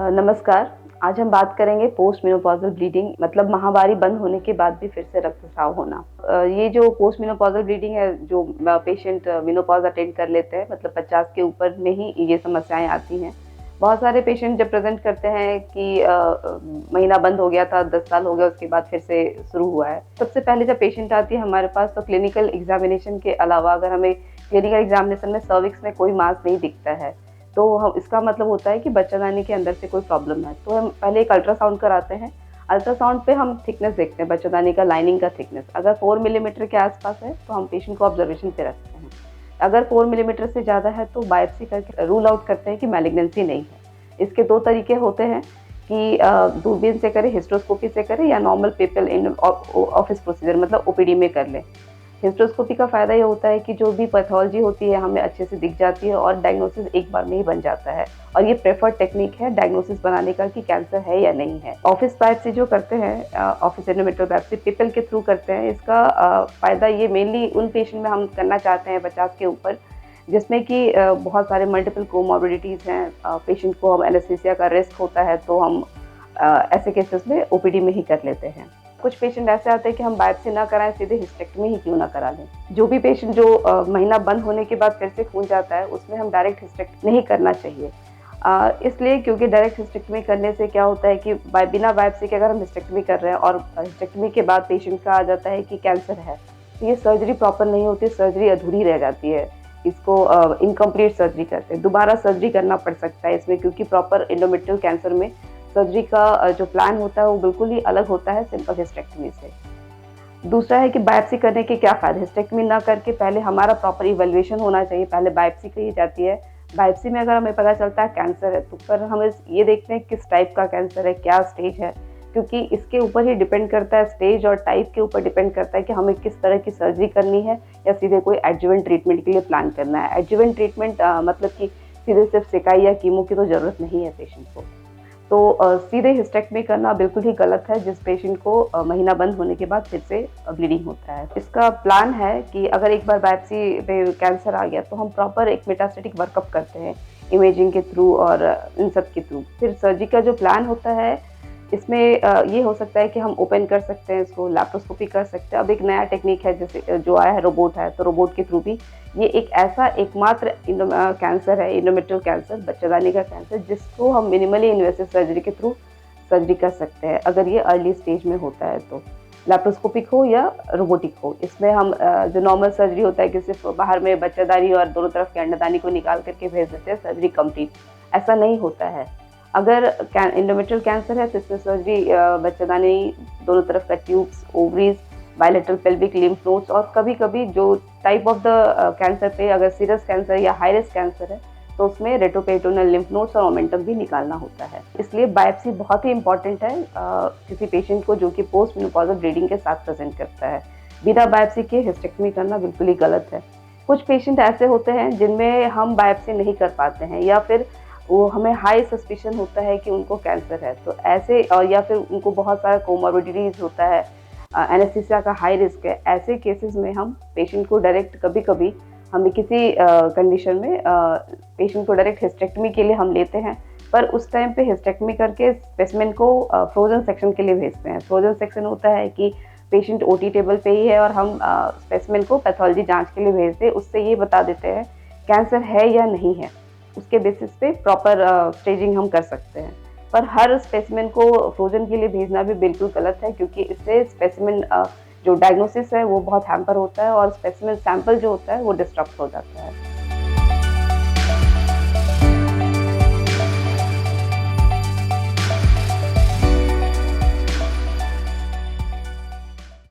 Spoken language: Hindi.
नमस्कार। आज हम बात करेंगे पोस्ट मेनोपॉज़ल ब्लीडिंग मतलब माहवारी बंद होने के बाद भी फिर से रक्तस्राव होना। ये जो पोस्ट मेनोपॉज़ल ब्लीडिंग है जो पेशेंट मेनोपॉज़ अटेंड कर लेते हैं मतलब 50 के ऊपर में ही ये समस्याएँ आती हैं। बहुत सारे पेशेंट जब प्रेज़ेंट करते हैं कि महीना बंद हो गया था, 10 साल हो गया उसके बाद फिर से शुरू हुआ है। सबसे पहले जब पेशेंट आती है हमारे पास तो क्लिनिकल एग्ज़ामिनेशन के अलावा अगर हमें क्लिनिकल एग्ज़ामिनेशन में सर्विक्स में कोई मांस नहीं दिखता है, तो हम इसका मतलब होता है कि बच्चादानी के अंदर से कोई प्रॉब्लम है। तो हम पहले एक अल्ट्रासाउंड कराते हैं। अल्ट्रासाउंड पे हम थिकनेस देखते हैं बच्चादानी का लाइनिंग का थिकनेस। अगर 4 मिलीमीटर के आसपास है तो हम पेशेंट को ऑब्जर्वेशन पे रखते हैं। अगर 4 मिलीमीटर से ज़्यादा है तो बायोप्सी करके रूल आउट करते हैं कि मैलिग्नेंसी नहीं है। इसके 2 तरीके होते हैं कि दूरबीन से करें, हिस्ट्रोस्कोपी से करें या normal people in office procedure मतलब ओपीडी में कर लें। हिस्ट्रोस्कोपी का फ़ायदा ये होता है कि जो भी पैथोलॉजी होती है हमें अच्छे से दिख जाती है और डायग्नोसिस एक बार में ही बन जाता है और ये प्रेफर्ड टेक्निक है डायग्नोसिस बनाने का कि कैंसर है या नहीं है। ऑफिस बायोप्सी जो करते हैं ऑफिस एंडोमेट्रियल बायोप्सी पीपल के थ्रू करते हैं। इसका फ़ायदा ये मेनली उन पेशेंट में हम करना चाहते हैं 50 के ऊपर जिसमें कि बहुत सारे मल्टीपल कोमॉर्बिडिटीज़ हैं। पेशेंट को हम एनेस्थीसिया का रिस्क होता है तो हम ऐसे केसेस में ओपीडी में ही कर लेते हैं। कुछ पेशेंट ऐसे आते हैं कि हम बायोप्सी ना कराएं, सीधे हिस्टेक्टमी ही क्यों ना करा लें। जो भी पेशेंट जो महीना बंद होने के बाद फिर से खून जाता है उसमें हम डायरेक्ट हिस्टेक्टमी नहीं करना चाहिए। इसलिए क्योंकि डायरेक्ट हिस्टेक्टमी करने से क्या होता है कि बिना बायोप्सी के अगर हम हिस्टेक्टमी कर रहे हैं और हिस्टेक्टमी के बाद पेशेंट का आ जाता है कि कैंसर है, तो ये सर्जरी प्रॉपर नहीं होती, सर्जरी अधूरी रह जाती है। इसको इनकम्प्लीट सर्जरी कहते हैं। दोबारा सर्जरी करना पड़ सकता है इसमें क्योंकि प्रॉपर एंडोमेट्रियल कैंसर में सर्जरी का जो प्लान होता है वो बिल्कुल ही अलग होता है सिंपल हिस्टेक्टमी से। दूसरा है कि बायोप्सी करने के क्या फ़ायदे, हिस्टेक्टमी ना करके पहले हमारा प्रॉपर इवैल्यूएशन होना चाहिए, पहले बायोप्सी की जाती है। बायोप्सी में अगर हमें पता चलता है कैंसर है तो फिर हम ये देखते हैं किस टाइप का कैंसर है, क्या स्टेज है, क्योंकि इसके ऊपर ही डिपेंड करता है, स्टेज और टाइप के ऊपर डिपेंड करता है कि हमें किस तरह की सर्जरी करनी है या सीधे कोई एडजुवेंट ट्रीटमेंट के लिए प्लान करना है। एडजुवेंट ट्रीटमेंट मतलब कि सीधे सिर्फ सेकाई या कीमो की तो ज़रूरत नहीं है पेशेंट को। तो सीधे हिस्टेक्टमी करना बिल्कुल ही गलत है जिस पेशेंट को महीना बंद होने के बाद फिर से ब्लीडिंग होता है। इसका प्लान है कि अगर एक बार बायोप्सी पे कैंसर आ गया तो हम प्रॉपर एक मेटास्टैटिक वर्कअप करते हैं इमेजिंग के थ्रू और इन सब के थ्रू। फिर सर्जरी का जो प्लान होता है इसमें ये हो सकता है कि हम ओपन कर सकते हैं, इसको लैप्रोस्कोपी कर सकते हैं। अब एक नया टेक्निक है जैसे जो आया है रोबोट है, तो रोबोट के थ्रू भी ये एक ऐसा एकमात्र कैंसर है एंडोमेट्रियल कैंसर, बच्चादानी का कैंसर, जिसको हम मिनिमली इन्वेसिव सर्जरी के थ्रू सर्जरी कर सकते हैं अगर ये अर्ली स्टेज में होता है तो, लैप्रोस्कोपिक हो या रोबोटिक हो। इसमें हम जो नॉर्मल सर्जरी होता है कि सिर्फ बाहर में बच्चादानी और दोनों तरफ के अंडादानी को निकाल करके भेज देते हैं, सर्जरी कंप्लीट, ऐसा नहीं होता है। अगर एंडोमेट्रियल कैंसर है तो इसमें सर्जरी बच्चादानी, दोनों तरफ का tubes, ovaries, bilateral pelvic lymph nodes और कभी-कभी जो टाइप ऑफ द कैंसर पे अगर सीरियस कैंसर या हाई रिस्क कैंसर है तो उसमें रेट्रोपेरिटोनियल लिम्फ नोड्स और ओमेंटम भी निकालना होता है। इसलिए बायोप्सी बहुत ही इंपॉर्टेंट है किसी पेशेंट को जो कि पोस्ट मेनोपॉज़ल ब्लीडिंग के साथ प्रेजेंट करता है। बिना बायोप्सी के हिस्टेक्टमी करना बिल्कुल ही गलत है। कुछ पेशेंट ऐसे होते हैं जिनमें हम बायोप्सी नहीं कर पाते हैं या फिर वो हमें हाई सस्पिशन होता है कि उनको कैंसर है, तो ऐसे या फिर उनको बहुत सारा कोमॉर्बिडिटीज़ होता है, एनेस्थीसिया का हाई रिस्क है। ऐसे केसेस में हम पेशेंट को डायरेक्ट कभी-कभी हमें किसी कंडीशन में पेशेंट को डायरेक्ट हिस्टेक्टमी के लिए हम लेते हैं, पर उस टाइम पे हिस्टेक्टमी करके स्पेसिमेन को फ्रोजन सेक्शन के लिए भेजते हैं। फ्रोजन सेक्शन होता है कि पेशेंट ओटी टेबल पे ही है और हम स्पेसिमेन को पैथोलॉजी जाँच के लिए भेजते हैं, उससे ये बता देते हैं कैंसर है या नहीं है। उसके बेसिस पे प्रॉपर स्टेजिंग हम कर सकते हैं। पर हर स्पेसिमेन को फ्रोजन के लिए भेजना भी बिल्कुल गलत है क्योंकि इससे स्पेसिमेन जो डायग्नोसिस है वो बहुत हैम्पर होता है और स्पेसिमेन सैंपल जो होता है वो डिस्टर्ब हो जाता है।